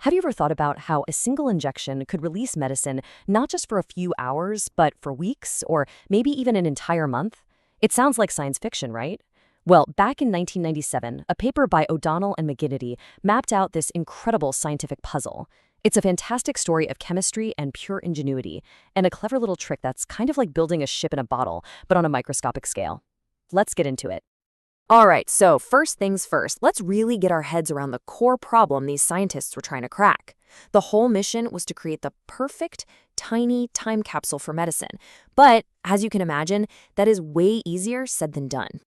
Have you ever thought about how a single injection could release medicine not just for a few hours, but for weeks or maybe even an entire month? It sounds like science fiction, right? Well, back in 1997, a paper by O'Donnell and McGinnity mapped out this incredible scientific puzzle. It's a fantastic story of chemistry and pure ingenuity, and a clever little trick that's kind of like building a ship in a bottle, but on a microscopic scale. Let's get into it. All right, so first things first, let's really get our heads around the core problem these scientists were trying to crack. The whole mission was to create the perfect, tiny time capsule for medicine. But, as you can imagine, that is way easier said than done.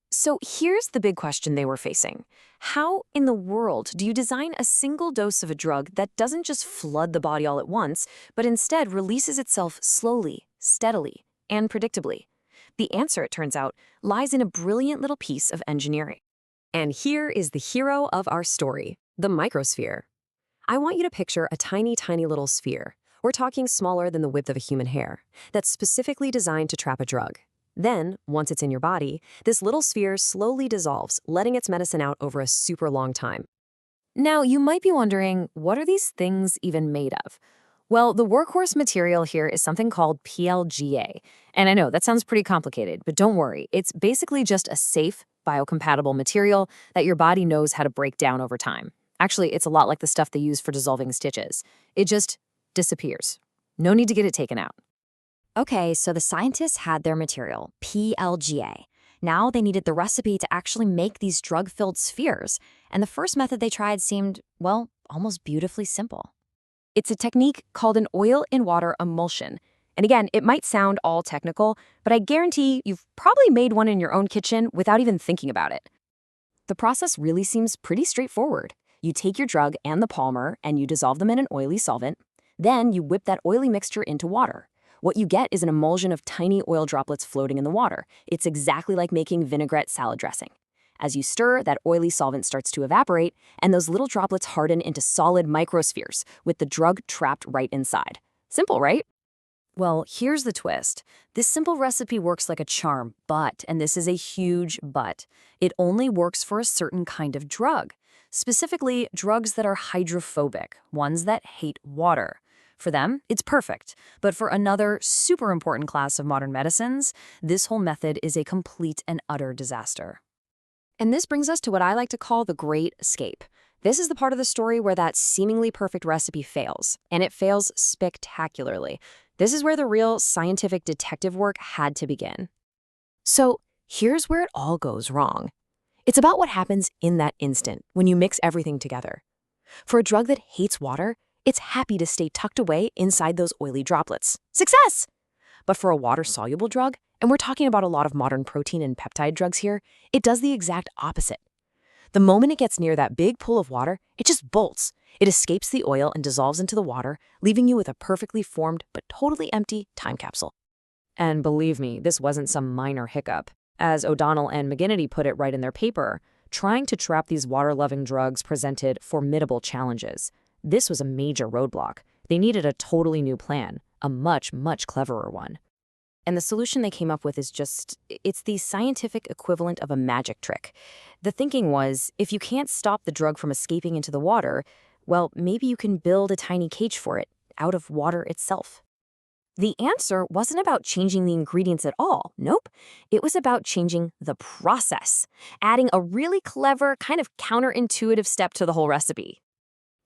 So here's the big question they were facing. How in the world do you design a single dose of a drug that doesn't just flood the body all at once, but instead releases itself slowly, steadily, and predictably? The answer, it turns out, lies in a brilliant little piece of engineering. And here is the hero of our story, the microsphere. I want you to picture a tiny, tiny little sphere. We're talking smaller than the width of a human hair, that's specifically designed to trap a drug. Then, once it's in your body, this little sphere slowly dissolves, letting its medicine out over a super long time. Now, you might be wondering, what are these things even made of? Well, the workhorse material here is something called PLGA. And I know that sounds pretty complicated, but don't worry. It's basically just a safe, biocompatible material that your body knows how to break down over time. Actually, it's a lot like the stuff they use for dissolving stitches. It just disappears. No need to get it taken out. Okay, so the scientists had their material, PLGA. Now they needed the recipe to actually make these drug-filled spheres. And the first method they tried seemed, well, almost beautifully simple. It's a technique called an oil-in-water emulsion. And again, it might sound all technical, but I guarantee you've probably made one in your own kitchen without even thinking about it. The process really seems pretty straightforward. You take your drug and the polymer and you dissolve them in an oily solvent. Then you whip that oily mixture into water. What you get is an emulsion of tiny oil droplets floating in the water. It's exactly like making vinaigrette salad dressing. As you stir, that oily solvent starts to evaporate, and those little droplets harden into solid microspheres, with the drug trapped right inside. Simple, right? Well, here's the twist. This simple recipe works like a charm, but, and this is a huge but, it only works for a certain kind of drug. Specifically, drugs that are hydrophobic, ones that hate water. For them, it's perfect. But for another super important class of modern medicines, this whole method is a complete and utter disaster. And this brings us to what I like to call the Great Escape. This is the part of the story where that seemingly perfect recipe fails, and it fails spectacularly. This is where the real scientific detective work had to begin. So here's where it all goes wrong. It's about what happens in that instant when you mix everything together. For a drug that hates water, it's happy to stay tucked away inside those oily droplets. Success! But for a water-soluble drug, and we're talking about a lot of modern protein and peptide drugs here, it does the exact opposite. The moment it gets near that big pool of water, it just bolts. It escapes the oil and dissolves into the water, leaving you with a perfectly formed but totally empty time capsule. And believe me, this wasn't some minor hiccup. As O'Donnell and McGinnity put it right in their paper, trying to trap these water-loving drugs presented formidable challenges. This was a major roadblock. They needed a totally new plan, a much, much cleverer one. And the solution they came up with is it's the scientific equivalent of a magic trick. The thinking was, if you can't stop the drug from escaping into the water, well, maybe you can build a tiny cage for it out of water itself. The answer wasn't about changing the ingredients at all. Nope. It was about changing the process, adding a really clever, kind of counterintuitive step to the whole recipe.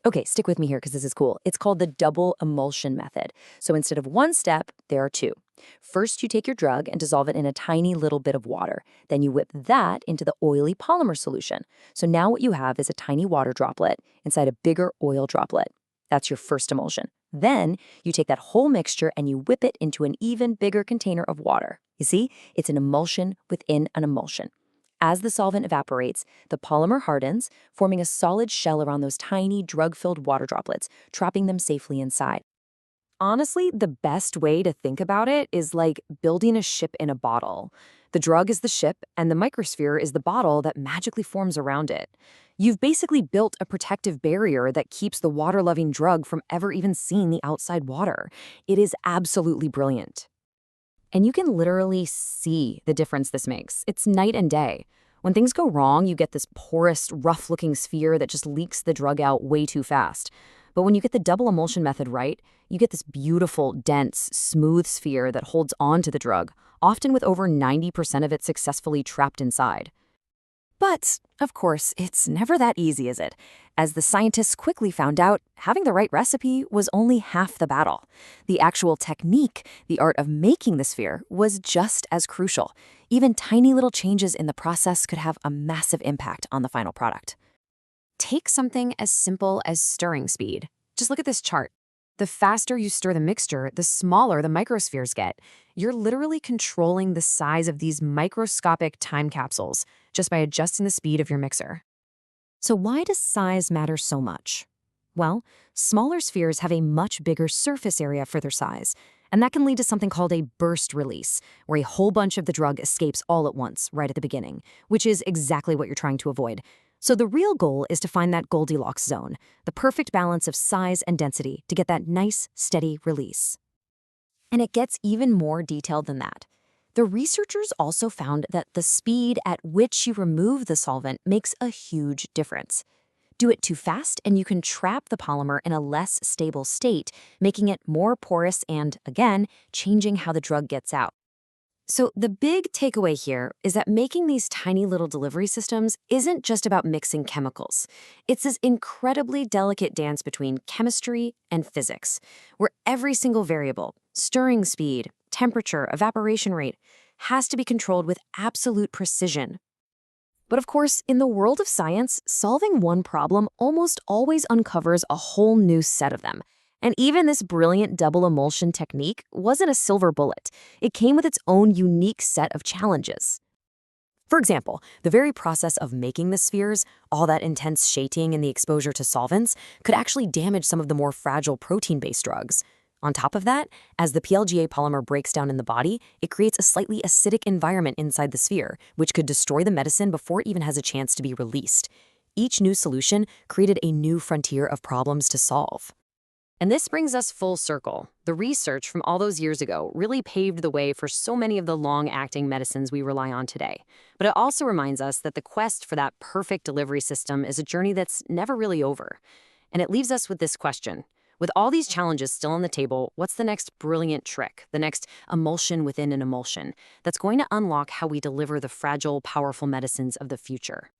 Okay, stick with me here because this is cool. It's called the double emulsion method. So instead of one step, there are two. First, you take your drug and dissolve it in a tiny little bit of water. Then you whip that into the oily polymer solution. So now what you have is a tiny water droplet inside a bigger oil droplet. That's your first emulsion. Then you take that whole mixture and you whip it into an even bigger container of water. You see, it's an emulsion within an emulsion. As the solvent evaporates, the polymer hardens, forming a solid shell around those tiny drug-filled water droplets, trapping them safely inside. Honestly, the best way to think about it is like building a ship in a bottle. The drug is the ship, and the microsphere is the bottle that magically forms around it. You've basically built a protective barrier that keeps the water-loving drug from ever even seeing the outside water. It is absolutely brilliant. And you can literally see the difference this makes. It's night and day. When things go wrong, you get this porous, rough-looking sphere that just leaks the drug out way too fast. But when you get the double emulsion method right, you get this beautiful, dense, smooth sphere that holds on to the drug, often with over 90% of it successfully trapped inside. But, of course, it's never that easy, is it? As the scientists quickly found out, having the right recipe was only half the battle. The actual technique, the art of making the sphere, was just as crucial. Even tiny little changes in the process could have a massive impact on the final product. Take something as simple as stirring speed. Just look at this chart. The faster you stir the mixture, the smaller the microspheres get. You're literally controlling the size of these microscopic time capsules just by adjusting the speed of your mixer. So why does size matter so much? Well, smaller spheres have a much bigger surface area for their size, and that can lead to something called a burst release, where a whole bunch of the drug escapes all at once, right at the beginning, which is exactly what you're trying to avoid. So the real goal is to find that Goldilocks zone, the perfect balance of size and density to get that nice, steady release. And it gets even more detailed than that. The researchers also found that the speed at which you remove the solvent makes a huge difference. Do it too fast and you can trap the polymer in a less stable state, making it more porous and, again, changing how the drug gets out. So the big takeaway here is that making these tiny little delivery systems isn't just about mixing chemicals. It's this incredibly delicate dance between chemistry and physics, where every single variable, stirring speed, temperature, evaporation rate, has to be controlled with absolute precision. But of course, in the world of science, solving one problem almost always uncovers a whole new set of them. And even this brilliant double emulsion technique wasn't a silver bullet. It came with its own unique set of challenges. For example, the very process of making the spheres, all that intense shaping and the exposure to solvents, could actually damage some of the more fragile protein-based drugs. On top of that, as the PLGA polymer breaks down in the body, it creates a slightly acidic environment inside the sphere, which could destroy the medicine before it even has a chance to be released. Each new solution created a new frontier of problems to solve. And this brings us full circle. The research from all those years ago really paved the way for so many of the long-acting medicines we rely on today. But it also reminds us that the quest for that perfect delivery system is a journey that's never really over. And it leaves us with this question. With all these challenges still on the table, what's the next brilliant trick, the next emulsion within an emulsion, that's going to unlock how we deliver the fragile, powerful medicines of the future?